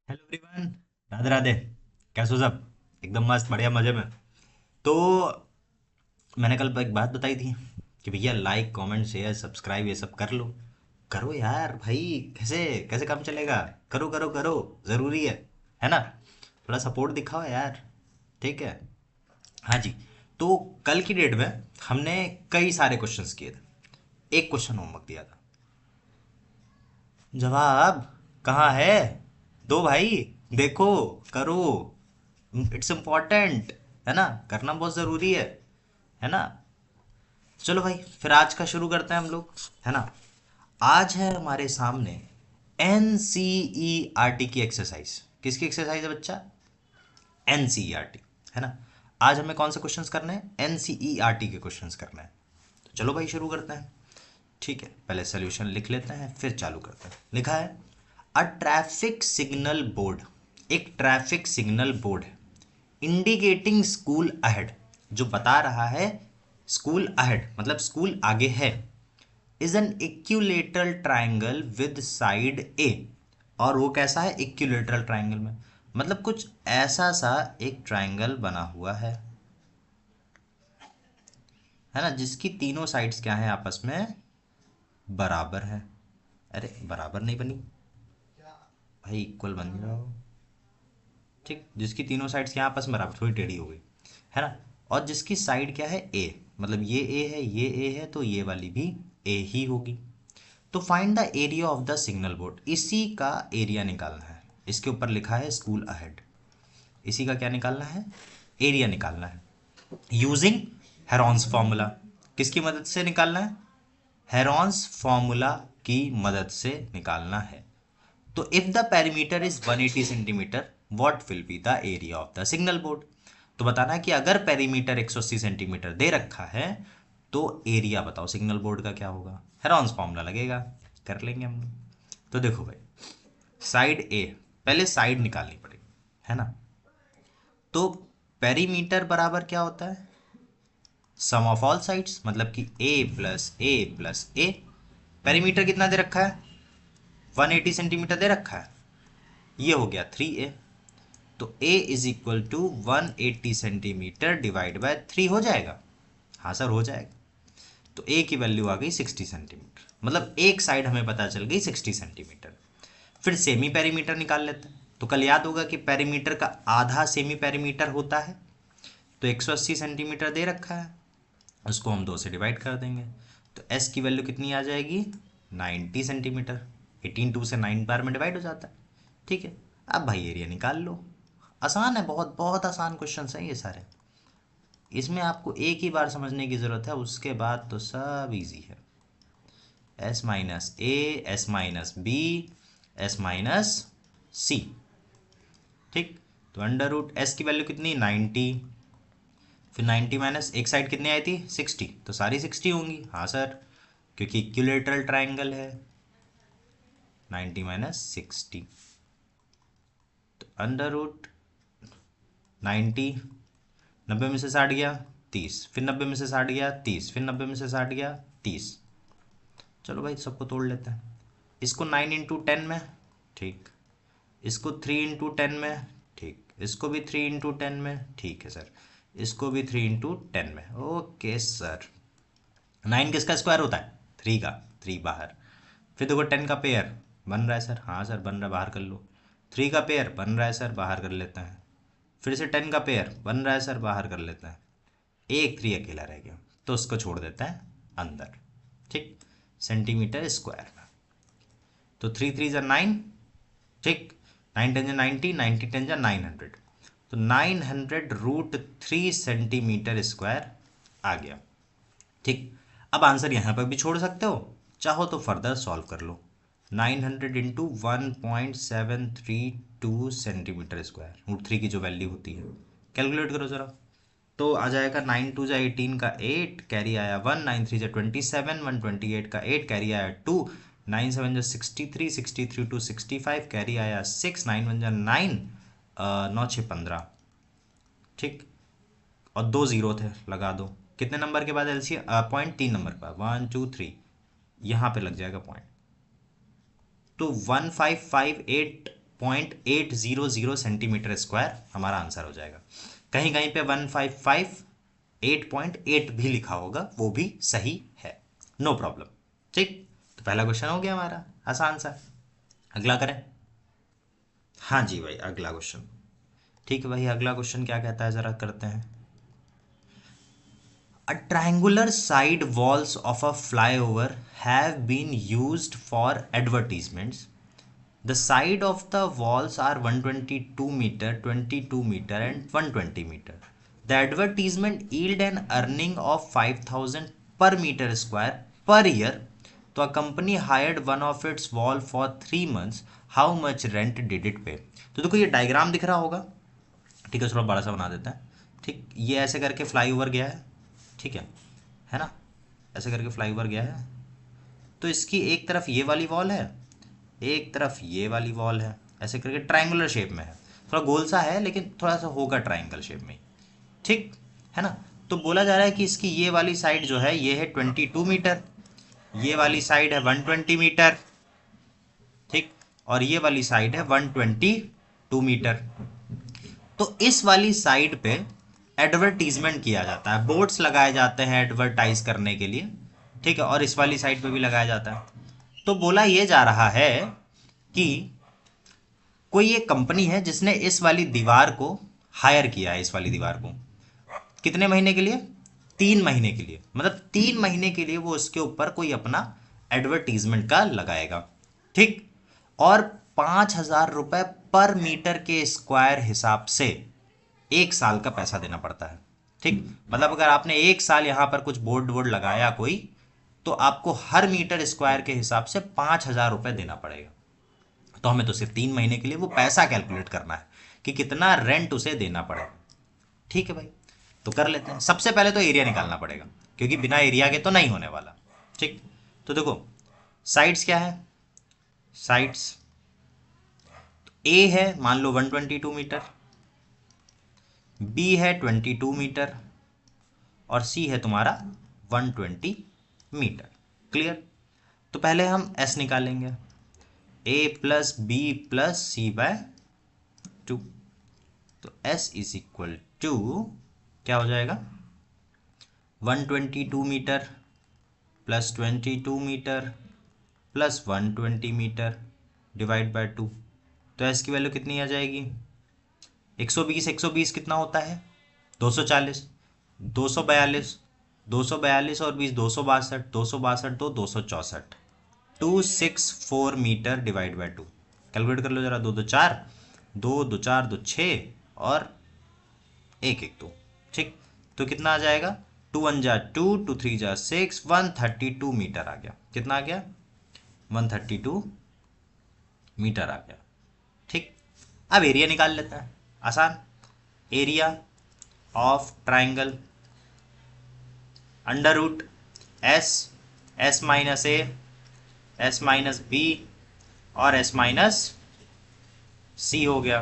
Hello everyone. Radhe Radhe. कैसे हो सब? एकदम मस्त बढ़िया मजे में। तो मैंने कल एक बात बताई थी कि भैया लाइक कमेंट शेयर सब्सक्राइब ये सब कर लो। करो यार भाई। कैसे कैसे काम चलेगा? करो करो करो। ज़रूरी है ना? थोड़ा सपोर्ट दिखाओ यार। ठीक है। हाँ जी। तो कल की डेट में हमने कई सारे क्वेश्चंस किए थे। एक क्वेश्चन होमवर्क दिया था। जवाब कहाँ है? दो भाई। देखो। करो। It's important. है ना? करना बहुत ज़रूरी है ना? चलो भाई फिर आज का शुरू करते हैं हम लोग। है ना? आज है हमारे सामने N C E R T की एक्सरसाइज। किसकी एक्सरसाइज है बच्चा? N C E R T. है ना? आज हमें कौन से क्वेश्चंस करने हैं? N C E R T के क्वेश्चंस करने हैं। तो चलो भाई शुरू करते हैं। ठीक है, पहले सोल्यूशन लिख लेते हैं फिर चालू करते हैं। लिखा है अ ट्रैफिक सिग्नल बोर्ड। एक ट्रैफिक सिग्नल बोर्ड है इंडिकेटिंग स्कूल अहेड, जो बता रहा है स्कूल अहेड मतलब स्कूल आगे है, is an equilateral triangle with side A. और वो कैसा है इक्विलेटरल ट्राइंगल में? मतलब कुछ ऐसा सा एक ट्राइंगल बना हुआ है ना, जिसकी तीनों साइड्स क्या है आपस में बराबर है। अरे बराबर नहीं बनी भाई, इक्वल बन जाओ। ठीक, जिसकी तीनों साइड्स यहाँ आपस में बराबर, थोड़ी टेढ़ी हो गई। है ना? और जिसकी साइड क्या है ए, मतलब ये ए है ये ए है तो ये वाली भी ए ही होगी। तो find the area of the signal board, इसी का एरिया निकालना है। इसके ऊपर लिखा है स्कूल अहेड। इसी का क्या निकालना है? एरिया निकालना है यूजिंग हेरॉन्स फॉर्मूला। किसकी मदद से निकालना है? हेरॉन्स फॉर्मूला की मदद से निकालना है। तो if the perimeter is 180 centimetre, what will be the area of the signal board? तो बताना है कि अगर पेरीमीटर 180 सेंटीमीटर दे रखा है तो एरिया बताओ सिग्नल बोर्ड का क्या होगा। हेरॉन्स फॉर्मूला लगेगा, कर लेंगे हम लोग। तो देखो भाई, साइड ए, पहले साइड निकालनी पड़ेगी। है ना? तो पेरीमीटर बराबर क्या होता है? सम ऑफ ऑल साइड्स, मतलब कि ए प्लस ए प्लस ए। पेरीमीटर कितना दे रखा है? 180 सेंटीमीटर दे रखा है। ये हो गया 3a। तो a is equal to 180 centimetre divide by 3 हो जाएगा। हाँ सर हो जाएगा। तो a की वैल्यू आ गई 60 सेंटीमीटर, मतलब एक साइड हमें पता चल गई 60 सेंटीमीटर। फिर सेमी पेरीमीटर निकाल लेते हैं। तो कल याद होगा कि पेरीमीटर का आधा सेमी पेरीमीटर होता है। तो 180 सेंटीमीटर दे रखा है, उसको हम 2 से डिवाइड कर देंगे। तो s की वैल्यू कितनी आ जाएगी? 90 सेंटीमीटर। 18 2 से 9 बार में डिवाइड हो जाता है। ठीक है। अब भाई एरिया निकाल लो। आसान है, बहुत बहुत आसान क्वेश्चन हैं ये सारे। इसमें आपको एक ही बार समझने की ज़रूरत है, उसके बाद तो सब इजी है। S minus A, S minus B, S minus C. ठीक। तो अंडर रूट एस की वैल्यू कितनी? 90। फिर 90 माइनस एक साइड कितनी आई थी? 60, तो सारी 60 होंगी। हाँ सर, क्योंकि इक्विलेटरल ट्राइंगल है। 90 माइनस 60, तो अंडर रूट 90। 90 में से 60 गया 30, फिर 90 में से 60 गया 30, फिर 90 में से 60 गया 30। चलो भाई सबको तोड़ लेते हैं। इसको 9 इंटू 10 में। ठीक। इसको 3 इंटू 10 में। ठीक। इसको भी 3 इंटू 10 में। ठीक है सर। इसको भी 3 इंटू 10 में। Okay sir. 9 किसका स्क्वायर होता है? 3 का। 3 बाहर। फिर देखो 10 का पेयर बन रहा है सर। हाँ सर बन रहा है, बाहर कर लो। 3 का पेयर बन रहा है सर, बाहर कर लेते हैं। फिर से 10 का पेयर बन रहा है सर, बाहर कर लेते हैं। एक 3 अकेला रह गया, तो उसको छोड़ देते हैं अंदर। ठीक। सेंटीमीटर स्क्वायर में। तो 3 3 जा 9। ठीक। 9 10 जा 90, 90 10 जा 900। तो 900√3 सेंटीमीटर स्क्वायर आ गया। ठीक। अब आंसर यहाँ पर भी छोड़ सकते हो, चाहो तो फर्दर सॉल्व कर लो। 900 × 1.732 सेंटीमीटर स्क्वायर, √3 की जो वैल्यू होती है, कैलकुलेट करो ज़रा। तो आ जाएगा 9 2 जा 18 का 8, कैरी आया 1, 9 3 जा 27, 128 का 8, कैरी आया 2, 9 7 जा 63, 63 2 65, कैरी आया 6, 9 1 जा 9, 9 6 15। ठीक। और 2 ज़ीरो थे, लगा दो। कितने नंबर के बाद एलसीएम? पॉइंट 3 नंबर पर, 1 2 3, यहाँ पे लग जाएगा पॉइंट। तो 1558 8.800 सेंटीमीटर स्क्वायर हमारा आंसर हो जाएगा। कहीं कहीं पे 155 8.8 भी लिखा होगा, वो भी सही है, नो प्रॉब्लम। ठीक, तो पहला क्वेश्चन हो गया हमारा आसान सा। अगला करें। हाँ जी भाई, अगला क्वेश्चन। ठीक है भाई, अगला क्वेश्चन क्या कहता है जरा करते हैं। A triangular side walls of a flyover have been used for advertisements. The side of the walls are 122 meter, 22 meter and 120 meter. The advertisement yield an earning of 5,000 per meter square per year. So a company hired one of its wall for 3 months. How much rent did it pay? तो देखो ये diagram दिख रहा होगा, ठीक है, थोड़ा बड़ा सा बना देते हैं। ठीक, ये ऐसे करके फ्लाई ओवर गया है, ठीक है ना, ऐसे करके फ्लाई ओवर गया है। तो इसकी एक तरफ ये वाली वॉल है, एक तरफ ये वाली वॉल है, ऐसे करके ट्रायंगुलर शेप में है, थोड़ा गोल सा है लेकिन थोड़ा सा होगा ट्रायंगल शेप में, ठीक है ना। तो बोला जा रहा है कि इसकी ये वाली साइड जो है ये है 22 मीटर, ये वाली साइड है 120 मीटर, ठीक, और ये वाली साइड है 122 मीटर। तो इस वाली साइड पे एडवर्टीजमेंट किया जाता है, बोर्ड्स लगाए जाते हैं एडवर्टाइज करने के लिए, ठीक है, और इस वाली साइड पे भी लगाया जाता है। तो बोला ये जा रहा है कि कोई एक कंपनी है जिसने इस वाली दीवार को हायर किया है, इस वाली दीवार को कितने महीने के लिए, 3 महीने के लिए, मतलब 3 महीने के लिए वो इसके ऊपर कोई अपना एडवर्टीजमेंट का लगाएगा, ठीक, और 5,000 रुपए पर मीटर के स्क्वायर हिसाब से 1 साल का पैसा देना पड़ता है, ठीक। मतलब अगर आपने 1 साल यहाँ पर कुछ बोर्ड वोर्ड लगाया कोई, तो आपको हर मीटर स्क्वायर के हिसाब से 5,000 रुपए देना पड़ेगा। तो हमें तो सिर्फ 3 महीने के लिए वो पैसा कैलकुलेट करना है कि कितना रेंट उसे देना पड़ेगा, ठीक है भाई। तो कर लेते हैं, सबसे पहले तो एरिया निकालना पड़ेगा क्योंकि बिना एरिया के तो नहीं होने वाला, ठीक। तो देखो साइड्स क्या है, साइड्स ए है मान लो 122 मीटर, बी है 22 मीटर और सी है तुम्हारा 120 मीटर। क्लियर। तो पहले हम एस निकालेंगे, ए प्लस बी प्लस सी बाय 2। तो एस इज इक्वल टू क्या हो जाएगा, 122 metre plus 22 metre plus 120 metre divide by 2। तो एस की वैल्यू कितनी आ जाएगी, 120, 120 कितना होता है 240, 242, 242 और 20 262, 262 तो 264, 264 मीटर डिवाइड बाय 2। कैलकुलेट कर लो जरा, 2 2 4, 2 2 4 2 6 और 1 1 2, ठीक। तो कितना आ जाएगा, 2 1 जा 2, 2 3 जा 6, 132 मीटर आ गया। कितना आ गया, 132 मीटर आ गया, ठीक। अब एरिया निकाल लेते हैं, आसान। Area of triangle under root S, S minus A, S minus B और एस माइनस सी हो गया।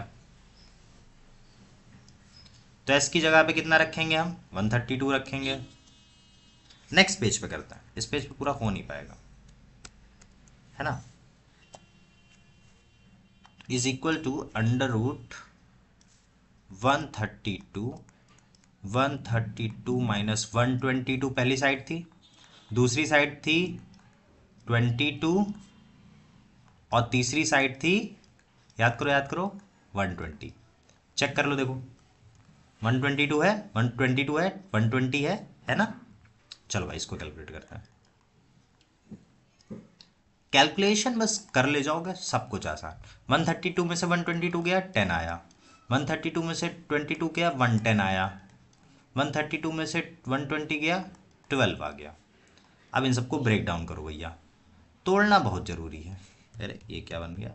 तो एस की जगह पे कितना रखेंगे हम, 132 रखेंगे। नेक्स्ट पेज पे करते हैं, इस पेज पे पूरा हो नहीं पाएगा, है ना। Is equal to under root 132, 132 minus 122 पहली साइड थी, दूसरी साइड थी 22 और तीसरी साइड थी, याद करो 120। चेक कर लो, देखो 122 है, 122 है, 120 है ना। चलो भाई इसको कैलकुलेट करते हैं। कैलकुलेशन बस कर ले जाओगे, सब कुछ आसान। 132 में से 122 गया 10 आया, 132 में से 22 गया 110 आया, 132 में से 120 गया 12 आ गया। अब इन सबको ब्रेक डाउन करो भैया, तोड़ना बहुत ज़रूरी है। अरे ये क्या बन गया,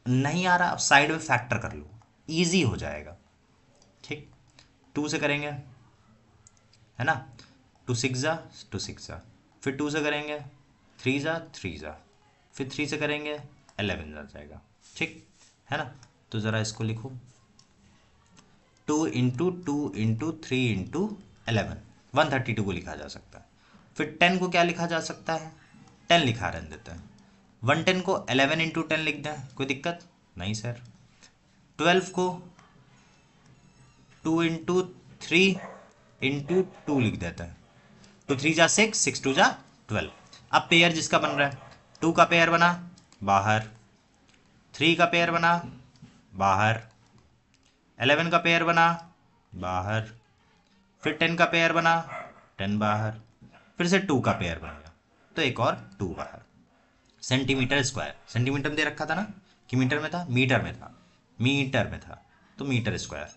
नहीं आ रहा, अब साइड में फैक्टर कर लो, इजी हो जाएगा, ठीक। 2 से करेंगे, है ना, 2 6 जा 2 6 जा, फिर 2 से करेंगे 3 जा 3 जा, फिर 3 से करेंगे 11 जा जाएगा, ठीक है ना। तो ज़रा इसको लिखो, 2 इंटू 2 इंटू 3 इंटू 11, 132 को लिखा जा सकता है। फिर 10 को क्या लिखा जा सकता है, 10 लिखा रहने देते हैं। 110 को 11 इंटू 10 लिख दें, कोई दिक्कत, नहीं सर, 12 को 2 इंटू 3 इंटू 2 लिख देता है। 2 3 जा 6, 6 2 जा 12। अब पेयर जिसका बन रहा है, 2 का पेयर बना बाहर, 3 का पेयर बना बाहर, 11 का पेयर बना बाहर, फिर 10 का पेयर बना 10 बाहर, फिर से 2 का पेयर बन गया तो एक और 2 बाहर। सेंटीमीटर स्क्वायर, सेंटीमीटर में दे रखा था ना कि मीटर में था, मीटर में था, मीटर में था तो मीटर स्क्वायर।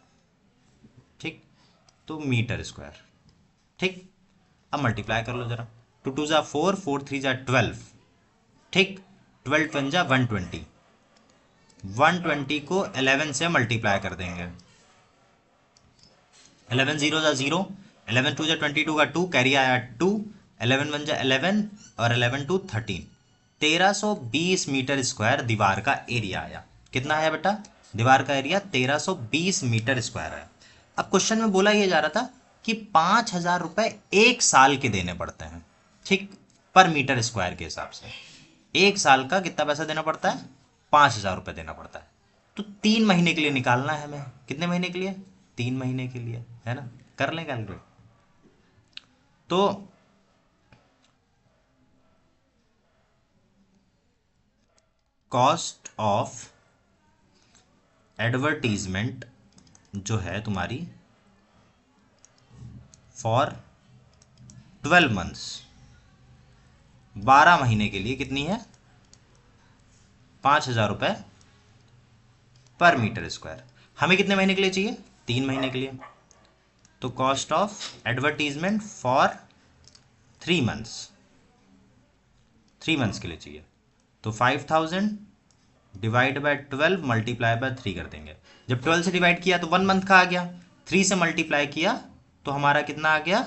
ठीक, तो मीटर स्क्वायर। ठीक, अब मल्टीप्लाई कर लो जरा। 2 2 जा 4, 4 3 जा 12। ठीक, 12 1 जा 120। 120 को 11 से मल्टीप्लाई कर देंगे। 11 0 जा 0, 11 2 जा 22 का 2, कैरी आया 2, 11 1 जा 11 और 11 2 13। 1320 मीटर स्क्वायर दीवार का एरिया आया। कितना है बेटा? दीवार का एरिया 1320 मीटर स्क्वायर है। अब क्वेश्चन में बोला यह जा रहा था कि 5000 रुपए एक साल के देने पड़ते हैं। ठीक, पर मीटर स्क्वायर के हिसाब से एक साल का कितना पैसा देना पड़ता है? 5000 रुपए देना पड़ता है। तो 3 महीने के लिए निकालना है हमें। कितने महीने के लिए? 3 महीने के लिए, है ना? कर लें कैलकुलेट। तो कॉस्ट ऑफ एडवर्टीजमेंट जो है तुम्हारी फॉर 12 मंथ्स, 12 महीने के लिए कितनी है? 5000 रुपए पर मीटर स्क्वायर। हमें कितने महीने के लिए चाहिए? 3 महीने के लिए। तो cost of advertisement for 3 months, 3 months के लिए चाहिए। तो 5000 डिवाइड बाय 12 मल्टीप्लाई बाय 3 कर देंगे। जब 12 से डिवाइड किया तो 1 मंथ का आ गया, 3 से मल्टीप्लाई किया तो हमारा कितना आ गया?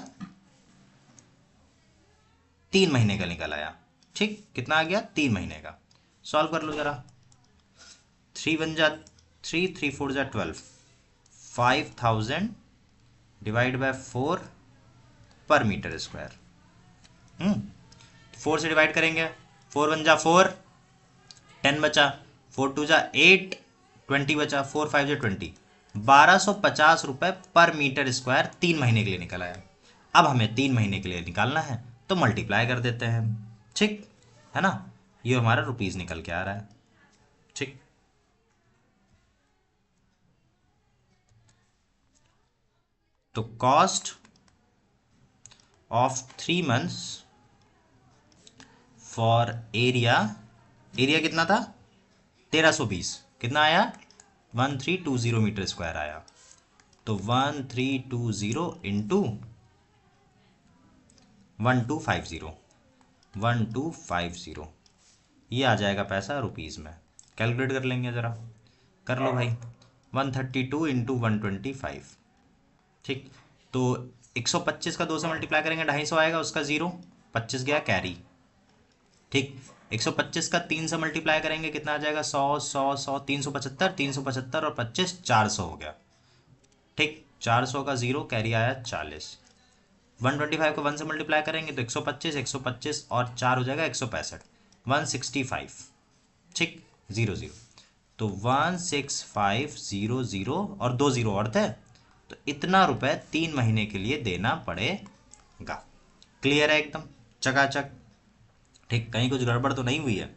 3 महीने का निकल आया। ठीक, कितना आ गया? 3 महीने का। सॉल्व कर लो जरा। 3 1 जा 3, 3 4 जा 12, 5000 डिवाइड बाय 4 पर मीटर स्क्वायर। 4 से डिवाइड करेंगे, 4 1 जा 4, 10 बचा, 4 2 जा 8, 20 बचा, 4 5 जा 20। 1250 रुपए पर मीटर स्क्वायर 3 महीने के लिए निकल आया। अब हमें 3 महीने के लिए निकालना है तो मल्टीप्लाई कर देते हैं। ठीक है ना? ये हमारा रुपीज निकल के आ रहा है। ठीक, तो cost of 3 months for area, area कितना था? 1320। कितना आया? 1320 मीटर स्क्वायर आया। तो 1320 इंटू 1250, 1250 ये आ जाएगा पैसा रुपीज में। कैलकुलेट कर लेंगे जरा, कर लो भाई। 132 इंटू 125। ठीक, तो 125 का 2 से मल्टीप्लाई करेंगे 250 आएगा, उसका 0, 25 गया कैरी। ठीक, 125 का 3 से मल्टीप्लाई करेंगे कितना आ जाएगा? 100 100 100, 375, 375 और 25 400 हो गया। ठीक, 400 का 0 कैरी आया 40। 125 को 1 से मल्टीप्लाई करेंगे तो 125, 125 और 4 हो जाएगा 165, 165। ठीक, 0 0, तो 16500 और 2 0 और थे, तो इतना रुपए 3 महीने के लिए देना पड़ेगा। क्लियर है एकदम चकाचक? ठीक, कहीं कुछ गड़बड़ तो नहीं हुई है?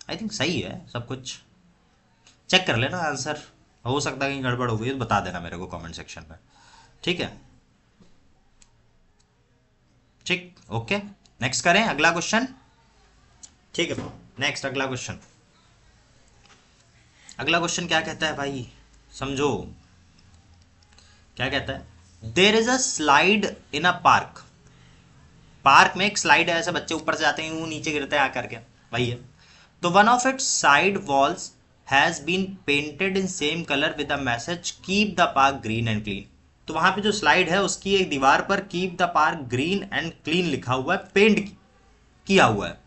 आई थिंक सही है सब कुछ। चेक कर लेना आंसर, हो सकता है कहीं गड़बड़ हो गई तो बता देना मेरे को कमेंट सेक्शन में। ठीक है, ठीक, ओके। नेक्स्ट करें अगला क्वेश्चन। ठीक है, नेक्स्ट अगला क्वेश्चन। अगला क्वेश्चन क्या कहता है भाई? समझो क्या कहता है। There is a slide in a park. Park में एक स्लाइड है, ऐसे बच्चे ऊपर से जाते हैं, वो नीचे गिरते हैं आकर के, वही है। तो one of its side walls has been painted in same colour with the message keep the park green and clean. तो वहां पे जो स्लाइड है उसकी एक दीवार पर keep the park green and clean लिखा हुआ है, पेंट किया हुआ है,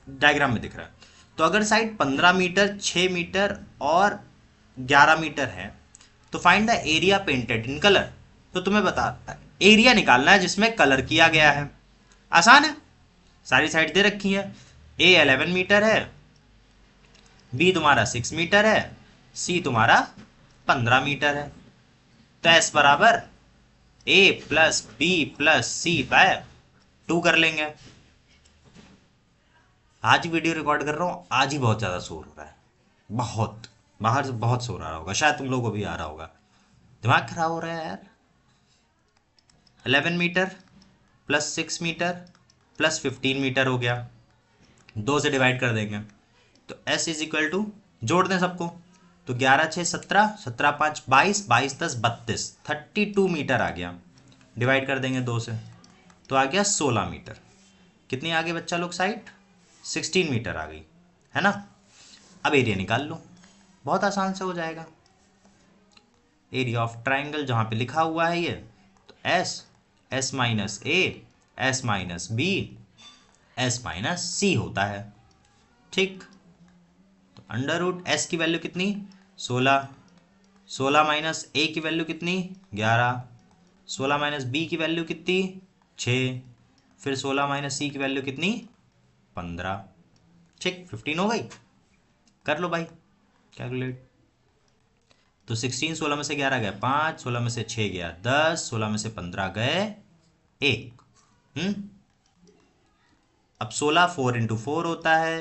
डायग्राम में दिख रहा है। तो अगर साइड 15 मीटर, 6 मीटर और 11 मीटर है तो find the area painted in colour. तो तुम्हें बता एरिया निकालना है जिसमें कलर किया गया है। आसान है, सारी साइड दे रखी है। ए 11 मीटर है, बी तुम्हारा 6 मीटर है, सी तुम्हारा 15 मीटर है। तो एस बराबर ए प्लस बी प्लस सी बाय 2 कर लेंगे। आज वीडियो रिकॉर्ड कर रहा हूँ, आज ही बहुत ज़्यादा शोर हो रहा है, बहुत बाहर से बहुत शोर आ रहा होगा, शायद तुम लोगों को भी आ रहा होगा। दिमाग खराब हो रहा है यार। 11 metre plus 6 metre plus 15 metre हो गया, 2 से डिवाइड कर देंगे तो s इज इक्वल टू, जोड़ दें सबको तो 11 6 17, 17 5 22, 22 10 32, 32 मीटर आ गया। डिवाइड कर देंगे 2 से तो आ गया 16 मीटर। कितनी आ गई बच्चा लोग साइड? 16 मीटर आ गई, है ना। अब एरिया निकाल लो, बहुत आसान से हो जाएगा। एरिया ऑफ ट्राइंगल जहाँ पे लिखा हुआ है ये, तो S minus A, S minus B, S minus C होता है। ठीक, तो अंडर रूट एस की वैल्यू कितनी? 16, 16 माइनस ए की वैल्यू कितनी? 11, 16 माइनस बी की वैल्यू कितनी? 6, फिर 16 माइनस सी की वैल्यू कितनी? 15। ठीक, 15 हो गई। कर लो भाई कैलकुलेट। तो 16, 16 में से 11 गए 5, 16 में से 6 गया 10, 16 में से 15 गए 1। अब 16 4 इंटू 4 होता है,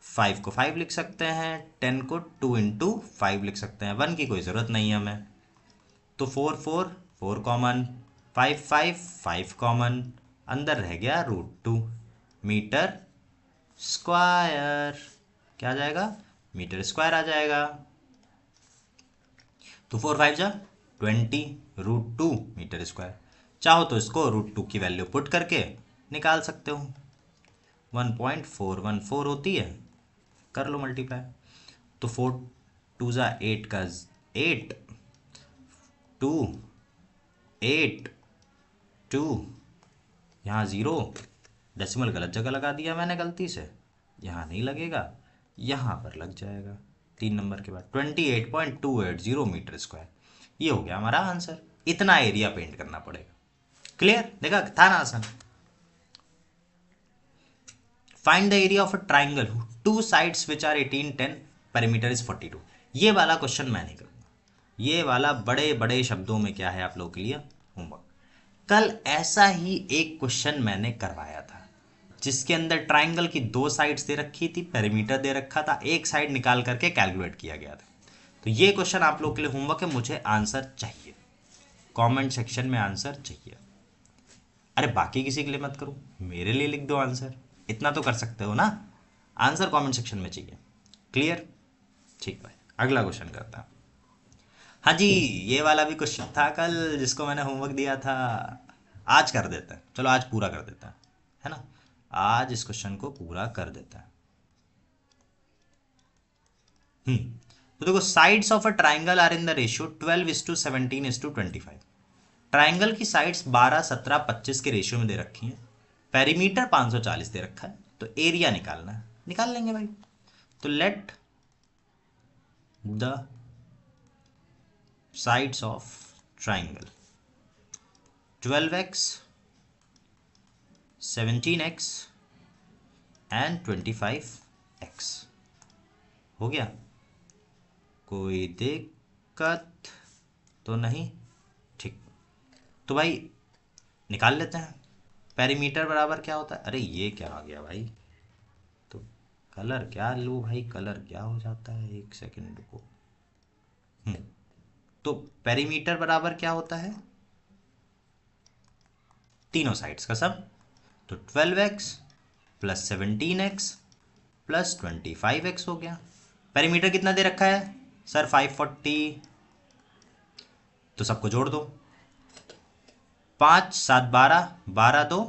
5 को 5 लिख सकते हैं, 10 को 2 इंटू 5 लिख सकते हैं, 1 की कोई ज़रूरत नहीं है हमें। तो 4 4 4 कॉमन, 5 5 5 कॉमन, अंदर रह गया √2 मीटर स्क्वायर। क्या आ जाएगा? मीटर स्क्वायर आ जाएगा। तो 4 5 जा 20, √2 मीटर स्क्वायर। चाहो तो इसको √2 की वैल्यू पुट करके निकाल सकते हो, 1.414 होती है, कर लो मल्टीप्लाई। तो 4 2 जा 8 का 8, 2 8 2, यहाँ 0, डेसिमल गलत जगह लगा दिया मैंने गलती से, यहाँ नहीं लगेगा, यहाँ पर लग जाएगा 3 नंबर के बाद। 28.280 मीटर स्क्वायर, ये हो गया हमारा आंसर। इतना एरिया पेंट करना पड़ेगा। क्लियर? देखा था ना आसान। Find the area of a triangle two sides which are 18 10, perimeter is 42। ये वाला क्वेश्चन मैं नहीं करूंगा, ये वाला बड़े बड़े शब्दों में क्या है आप लोगों के लिए होमवर्क। कल ऐसा ही एक क्वेश्चन मैंने करवाया था जिसके अंदर ट्राइंगल की 2 साइड्स दे रखी थी, पेरीमीटर दे रखा था, एक साइड निकाल करके कैलकुलेट किया गया था। तो ये क्वेश्चन आप लोगों के लिए होमवर्क है, मुझे आंसर चाहिए, कमेंट सेक्शन में आंसर चाहिए। अरे बाकी किसी के लिए मत करो, मेरे लिए लिख दो आंसर, इतना तो कर सकते हो ना। आंसर कमेंट सेक्शन में चाहिए। क्लियर? ठीक भाई, अगला क्वेश्चन करता है। हाँ जी, ये वाला भी क्वेश्चन था कल जिसको मैंने होमवर्क दिया था, आज कर देते हैं, चलो आज पूरा कर देते हैं, है ना। आज इस क्वेश्चन को पूरा कर देते हैं। तो देखो, sides of a triangle are in the ratio 12:17:25। Triangle की साइड्स 12 17 25 के रेशियो में दे रखी हैं, पेरीमीटर 540 दे रखा है, तो एरिया निकालना है, निकाल लेंगे भाई। तो let the sides of triangle 12x 17x and 25x। हो गया? कोई दिक्कत तो नहीं? ठीक, तो भाई निकाल लेते हैं। पेरीमीटर बराबर क्या होता है? अरे ये क्या आ गया भाई, तो कलर क्या लूँ भाई, कलर क्या हो जाता है, एक सेकंड रुको। तो पेरीमीटर बराबर क्या होता है? तीनों साइड्स का सब, तो 12x plus 17x plus 25x हो गया। पेरीमीटर कितना दे रखा है सर? 540, तो सबको जोड़ दो, 5 7 12, 12 2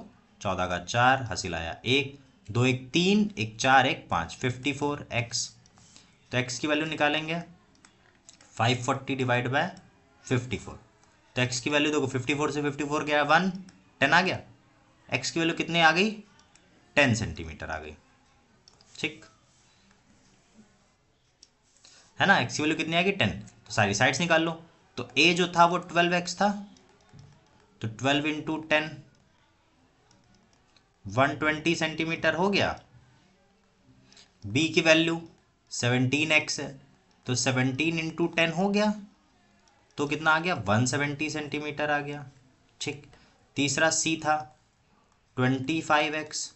14 का 4, हासिल आया 1, 2 1 3, 1 4 1 5, 54x। तो x की वैल्यू निकालेंगे, 540 डिवाइड बाय 54। तो x की वैल्यू देखो, 54 से 54 गया 1, 10 आ गया। x की वैल्यू कितनी आ गई? 10 सेंटीमीटर आ गई। ठीक है ना, x की वैल्यू कितनी आ गई? 10। तो सारी साइड्स निकाल लो। तो a जो था वो 12x था, तो 12 इंटू 10 120 सेंटीमीटर हो गया। b की वैल्यू 17x है, तो 17 इंटू 10 हो गया, तो कितना आ गया, 170 सेंटीमीटर आ गया। ठीक, तीसरा c था 25x,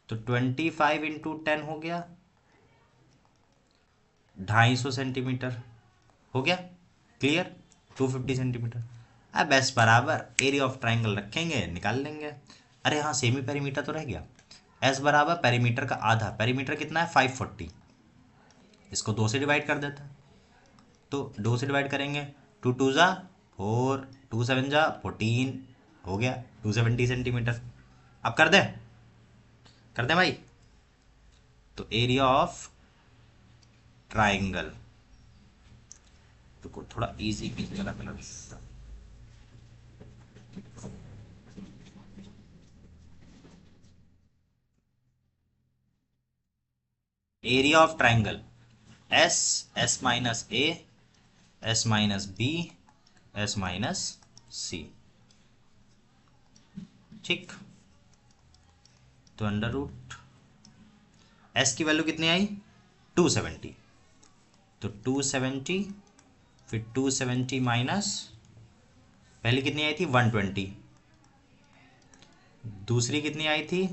तो 25 इंटू 10 हो गया 250 सेंटीमीटर, हो गया क्लियर, 250 सेंटीमीटर। अब बस बराबर एरिया ऑफ ट्राइंगल रखेंगे, निकाल लेंगे। अरे हाँ, सेमी पेरीमीटर तो रह गया। एस बराबर पेरीमीटर का आधा, पेरीमीटर कितना है 540, इसको 2 से डिवाइड कर देते हैं, तो 2 से डिवाइड करेंगे, 2 2 जा 4, 2 7 जा 14, हो गया 270 सेंटीमीटर। अब कर दें भाई, तो एरिया ऑफ ट्राइंगल, तो थोड़ा इजी कीजिएगा मेरा। Area of triangle S, S minus A, S minus B, S minus C. ठीक, तो अंडर रूट एस की वैल्यू कितनी आई 270, तो 270, फिर 270 माइनस पहले कितनी आई थी 120, दूसरी कितनी आई थी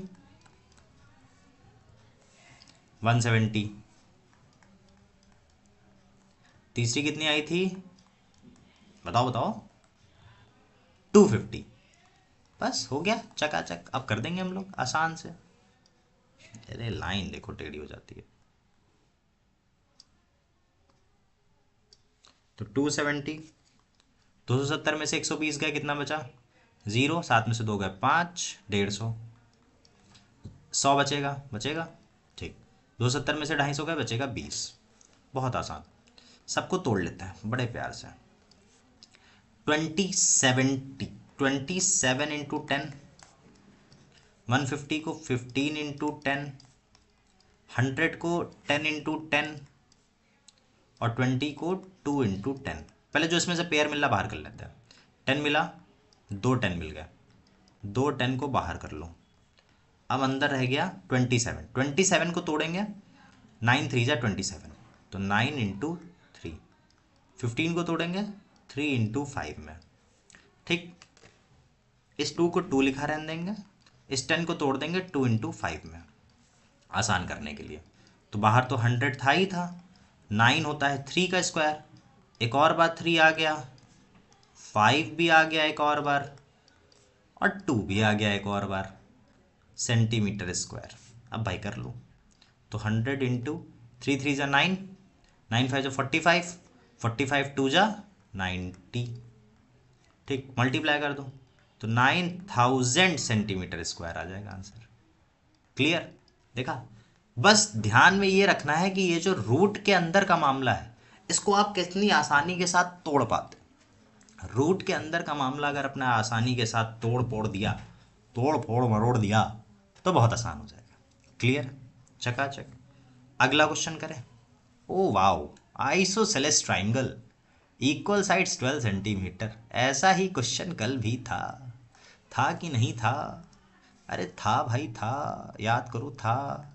170, तीसरी कितनी आई थी बताओ बताओ 250। बस हो गया चकाचक, अब कर देंगे हम लोग आसान से। अरे लाइन देखो टेढ़ी हो जाती है। तो 270, 270 में से 120 गए, कितना बचा 0, 7 में से 2 गए 5, 150, 100 बचेगा बचेगा। ठीक, 270 में से 250 गए, बचेगा 20। बहुत आसान, सबको तोड़ लेते हैं बड़े प्यार से। 27 इंटू 10, 150 को 15 इंटू 10, 100 को 10 इंटू 10, और 20 को 2 इंटू 10। पहले जो इसमें से पेयर मिलना बाहर कर लेते हैं। 10 मिला, 2 10 मिल गया, 2 10 को बाहर कर लो। अब अंदर रह गया 27, 27 को तोड़ेंगे, 9 3 जा 27, तो 9 इंटू 3। 15 को तोड़ेंगे 3 इंटू 5 में। ठीक, इस 2 को 2 लिखा रहने देंगे, इस 10 को तोड़ देंगे 2 इंटू 5 में आसान करने के लिए। तो बाहर तो 100 था ही था, 9 होता है 3 का स्क्वायर, एक और बार 3 आ गया, 5 भी आ गया एक और बार, और 2 भी आ गया एक और बार, सेंटीमीटर स्क्वायर। अब भाई कर लो, तो 100 इंटू 3 3 जा 9, 9 5 जा 45, 45 2 जा 90। ठीक, मल्टीप्लाई कर दो, तो 9000 सेंटीमीटर स्क्वायर आ जाएगा आंसर। क्लियर, देखा। बस ध्यान में ये रखना है कि ये जो रूट के अंदर का मामला है, इसको आप कितनी आसानी के साथ तोड़ पाते। रूट के अंदर का मामला अगर अपना आसानी के साथ तोड़ फोड़ दिया, तोड़ फोड़ मरोड़ दिया, तो बहुत आसान हो जाएगा। क्लियर, चकाचक। अगला क्वेश्चन करें। Oh wow, isosceles triangle, equal sides 12 centimetre. ऐसा ही क्वेश्चन कल भी था कि नहीं था? अरे था भाई था, याद करो था,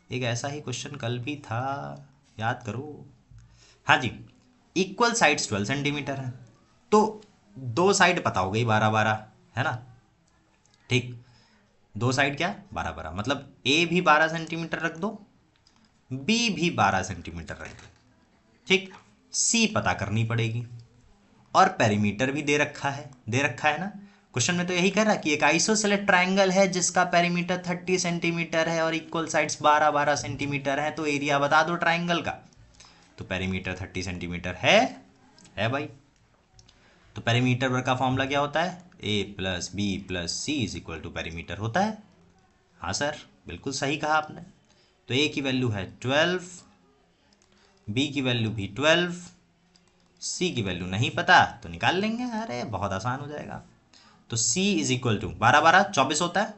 एक ऐसा ही क्वेश्चन कल भी था, याद करो। हाँ जी, इक्वल साइड्स 12 सेंटीमीटर है, तो दो साइड पता हो गई 12 12, है ना। ठीक, दो साइड क्या 12 12, मतलब ए भी 12 सेंटीमीटर रख दो, बी भी 12 सेंटीमीटर रख दो। ठीक, सी पता करनी पड़ेगी, और पेरीमीटर भी दे रखा है ना। क्वेश्चन में तो यही कह रहा है कि एक आइसोसेलेस ट्राइंगल है जिसका पेरीमीटर 30 सेंटीमीटर है और इक्वल साइड्स 12 12 सेंटीमीटर है, तो एरिया बता दो ट्राइंगल का। तो पेरीमीटर 30 सेंटीमीटर है भाई। तो पेरीमीटर वर्ग का फॉर्मूला क्या होता है, A plus B plus C is equal to perimeter होता है। हाँ सर, बिल्कुल सही कहा आपने। तो ए की वैल्यू है 12, बी की वैल्यू भी 12, सी की वैल्यू नहीं पता तो निकाल लेंगे, अरे बहुत आसान हो जाएगा। तो सी इज इक्वल टू 12 12 24 होता है,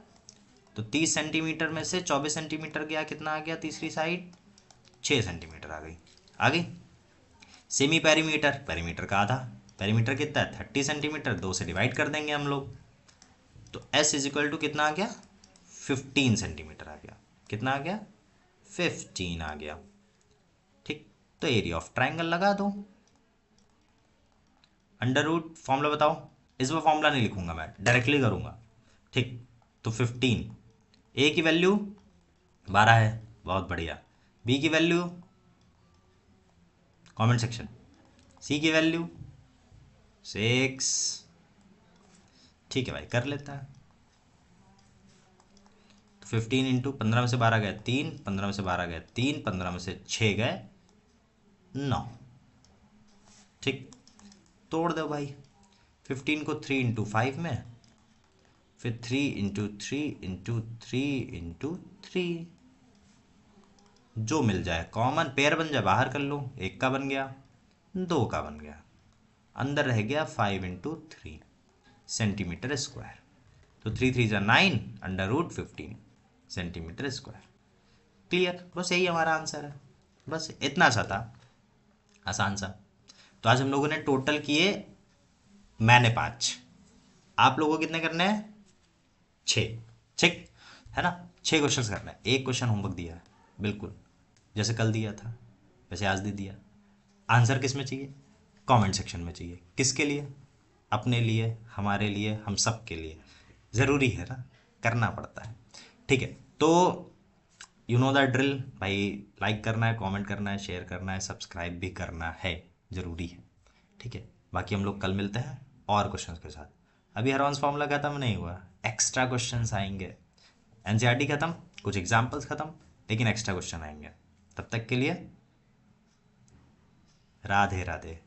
तो 30 सेंटीमीटर में से 24 सेंटीमीटर गया, कितना आ गया तीसरी साइड 6 सेंटीमीटर आ गई। सेमी पेरीमीटर, पेरीमीटर का आधा, पेरीमीटर कितना है 30 सेंटीमीटर, 2 से डिवाइड कर देंगे हम लोग, तो एस इज इक्वल टू कितना आ गया 15 सेंटीमीटर आ गया। कितना आ गया 15 आ गया। तो एरिया ऑफ ट्राइंगल लगा दो। अंडर रूट फॉर्मूला बताओ। इस बार फॉर्मूला नहीं लिखूंगा, मैं डायरेक्टली करूंगा। ठीक, तो 15, ए की वैल्यू 12 है, बहुत बढ़िया। बी की वैल्यू कमेंट सेक्शन, सी की वैल्यू 6। ठीक है भाई, कर लेता है। तो 15 इंटू 15 में से 12 गए 3, 15 में से 12 गए 3, 15 में से 6 गए 9। ठीक, तोड़ दो भाई। 15 को 3 इंटू 5 में, फिर 3 इंटू 3 इंटू 3 इंटू 3, जो मिल जाए कॉमन पेयर बन जाए बाहर कर लो। एक का बन गया, दो का बन गया, अंदर रह गया 5 इंटू 3 सेंटीमीटर स्क्वायर। तो 3 3 जा 9, under root 15 centimetre square. Clear, बस यही हमारा आंसर है। बस इतना सा था, आसान सा। तो आज हम लोगों ने टोटल किए, मैंने 5, आप लोगों को कितने करने हैं? 6। ठीक है ना, 6 क्वेश्चन करना है। एक क्वेश्चन होमवर्क दिया है, बिल्कुल जैसे कल दिया था वैसे आज दे दिया। आंसर किस में चाहिए? कमेंट सेक्शन में चाहिए। किसके लिए? अपने लिए, हमारे लिए, हम सब के लिए। ज़रूरी है ना, करना पड़ता है। ठीक है, तो यू नो द ड्रिल भाई। लाइक करना है, कमेंट करना है, शेयर करना है, सब्सक्राइब भी करना है, ज़रूरी है। ठीक है, बाकी हम लोग कल मिलते हैं और क्वेश्चंस के साथ। अभी हरवंस फॉर्मूला खत्म नहीं हुआ, एक्स्ट्रा क्वेश्चंस आएंगे। एनसीईआरटी खत्म, कुछ एग्जाम्पल्स खत्म, लेकिन एक्स्ट्रा क्वेश्चन आएंगे। तब तक के लिए राधे राधे।